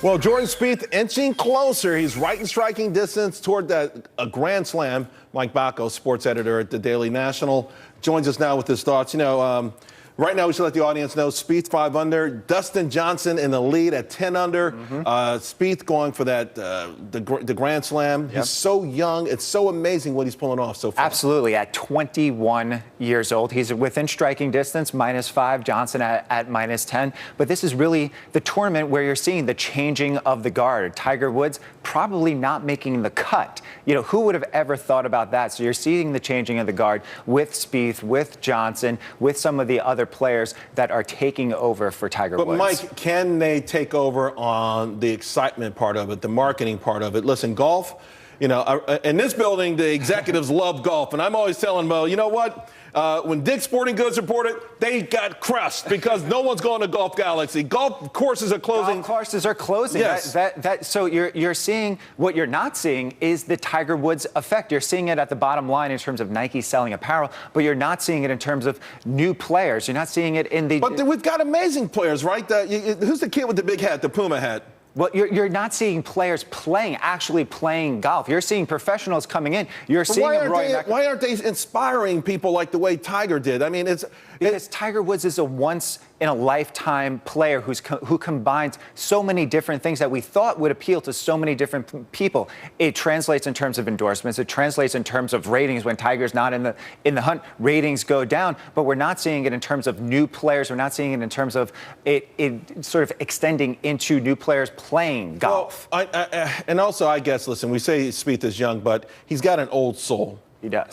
Well, Jordan Spieth inching closer. He's right in striking distance toward a grand slam. Mike Bacco, sports editor at the Daily National, joins us now with his thoughts. Right now we should let the audience know Spieth 5 under, Dustin Johnson in the lead at 10 under. Spieth going for that the grand slam. Yep. He's so young. It's so amazing what he's pulling off so far. Absolutely. At 21 years old, he's within striking distance, -5. Johnson at -10. But this is really the tournament where you're seeing the changing of the guard. Tiger Woods probably not making the cut. Who would have ever thought about that? So you're seeing the changing of the guard with Spieth, with Johnson, with some of the other players that are taking over for Tiger Woods. But Mike, can they take over on the excitement part of it, the marketing part of it? Listen, golf, in this building, the executives love golf. And I'm always telling Mo, you know what? When Dick's Sporting Goods reported, they got crushed because no one's going to Golf Galaxy. Golf courses are closing. Golf courses are closing. Yes. So you're seeing what you're not seeing is the Tiger Woods effect. You're seeing it at the bottom line in terms of Nike selling apparel, but you're not seeing it in terms of new players. You're not seeing it in the. But we've got amazing players, right? Who's the kid with the big hat, the Puma hat? Well, you're not seeing players actually playing golf. You're seeing professionals coming in. You're seeing why aren't they inspiring people like the way Tiger did? I mean, because Tiger Woods is a once-in-a-lifetime player who combines so many different things that we thought would appeal to so many different people. It translates in terms of endorsements. It translates in terms of ratings. When Tiger's not in the hunt, ratings go down. But we're not seeing it in terms of new players. We're not seeing it in terms of it sort of extending into new players playing golf. Well, and also, I guess, listen, we say Spieth is young, but he's got an old soul. He does.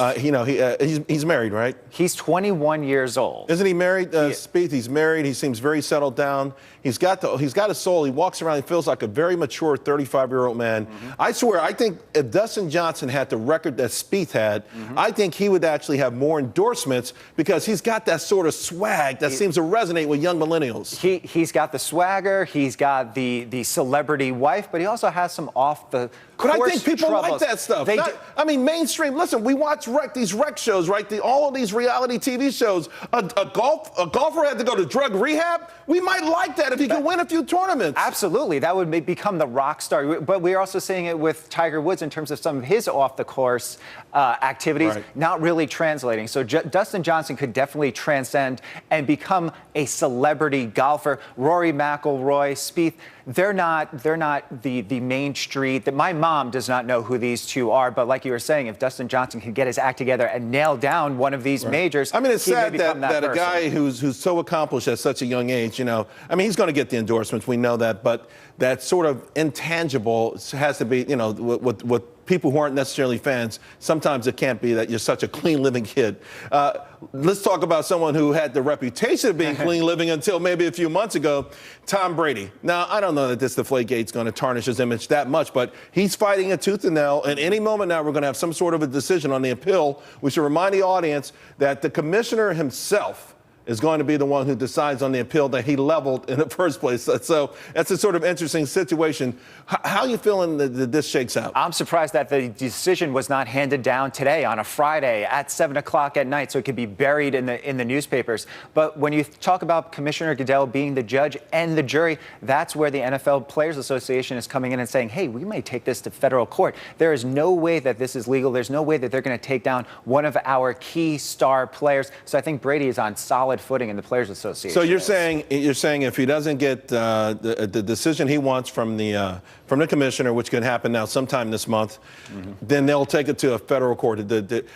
He's married, right? He's 21 years old. Isn't he married? Spieth, he's married. He seems very settled down. He's got a soul. He walks around. He feels like a very mature 35-year-old man. I swear, I think if Dustin Johnson had the record that Spieth had, I think he would actually have more endorsements because he's got that sort of swag that seems to resonate with young millennials. He's got the swagger. He's got the celebrity wife, but he also has some off the course But I think people troubles. like that stuff. Mainstream. Listen, we watch these rec shows, right? All of these reality TV shows. A golfer had to go to drug rehab. We might like that if he could win a few tournaments. Absolutely. That would become the rock star. But we're also seeing it with Tiger Woods in terms of some of his off-the-course activities, not really translating. So Dustin Johnson could definitely transcend and become a celebrity golfer. Rory McIlroy, Spieth, they're not the main street. My mom does not know who these two are, but like you were saying, if Dustin Johnson can get his act together and nail down one of these majors, I mean, it's sad that a person. guy who's so accomplished at such a young age, he's going to get the endorsements. We know that, but that sort of intangible has to be, with people who aren't necessarily fans. Sometimes it can't be that you're such a clean living kid. Let's talk about someone who had the reputation of being clean living until maybe a few months ago, Tom Brady. Now, I don't know that this Deflategate's going to tarnish his image that much, but he's fighting a tooth and nail. And any moment now, we're going to have some sort of a decision on the appeal. We should remind the audience that the commissioner himself is going to be the one who decides on the appeal that he leveled in the first place. So that's a sort of interesting situation. How are you feeling that this shakes out? I'm surprised that the decision was not handed down today on a Friday at 7 o'clock at night so it could be buried in the newspapers. But when you talk about Commissioner Goodell being the judge and the jury, that's where the NFL Players Association is coming in and saying, hey, we may take this to federal court. There is no way that this is legal. There's no way that they're going to take down one of our key star players. So I think Brady is on solid footing in the Players Association. So you're saying if he doesn't get the decision he wants from the commissioner, which could happen now sometime this month, then they'll take it to a federal court.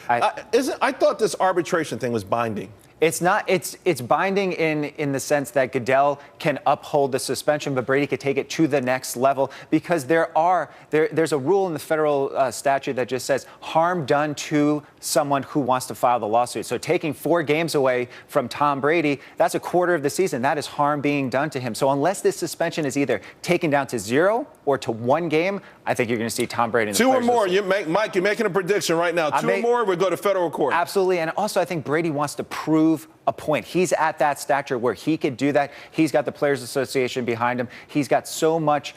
I thought this arbitration thing was binding. It's not. It's binding in the sense that Goodell can uphold the suspension, but Brady could take it to the next level because there's a rule in the federal statute that just says harm done to someone who wants to file the lawsuit. So taking 4 games away from Tom Brady, that's a quarter of the season. That is harm being done to him. So unless this suspension is either taken down to 0 or to 1 game, I think you're going to see Tom Brady in the 2 or more. Mike, you're making a prediction right now. 2 or more, we go to federal court. Absolutely. And also, I think Brady wants to prove a point. He's at that stature where he could do that. He's got the Players Association behind him. He's got so much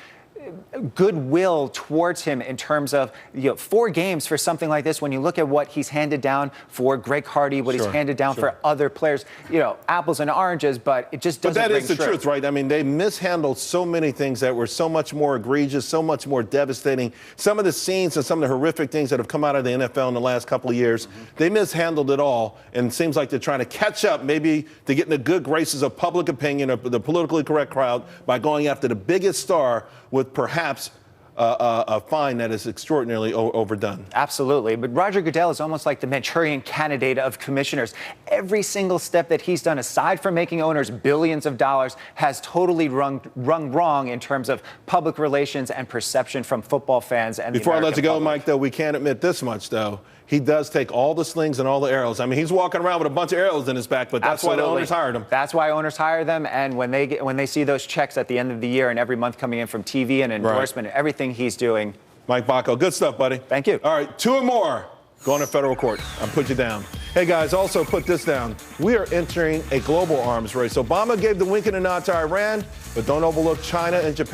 goodwill towards him in terms of 4 games for something like this. When you look at what he's handed down for Greg Hardy, what he's handed down for other players, apples and oranges, but it just doesn't. But that ring is the true. truth, right? I mean, they mishandled so many things that were so much more egregious, so much more devastating. Some of the scenes and some of the horrific things that have come out of the NFL in the last couple of years, they mishandled it all, and it seems like they're trying to catch up, maybe to get in the good graces of public opinion or the politically correct crowd by going after the biggest star with perhaps a fine that is extraordinarily overdone. Absolutely. But Roger Goodell is almost like the Manchurian candidate of commissioners. Every single step that he's done, aside from making owners billions of dollars, has totally rung wrong in terms of public relations and perception from football fans. And before I let you go, Mike, though, we can't admit this much, though. He does take all the slings and all the arrows. I mean, he's walking around with a bunch of arrows in his back, but that's why the owners hired him. That's why owners hire them. And when they see those checks at the end of the year and every month coming in from TV and endorsement and everything he's doing. Mike Bacco, good stuff, buddy. Thank you. All right, 2 or more. Going to federal court. I'll put you down. Hey, guys, also put this down. We are entering a global arms race. Obama gave the wink and a nod to Iran, but don't overlook China and Japan.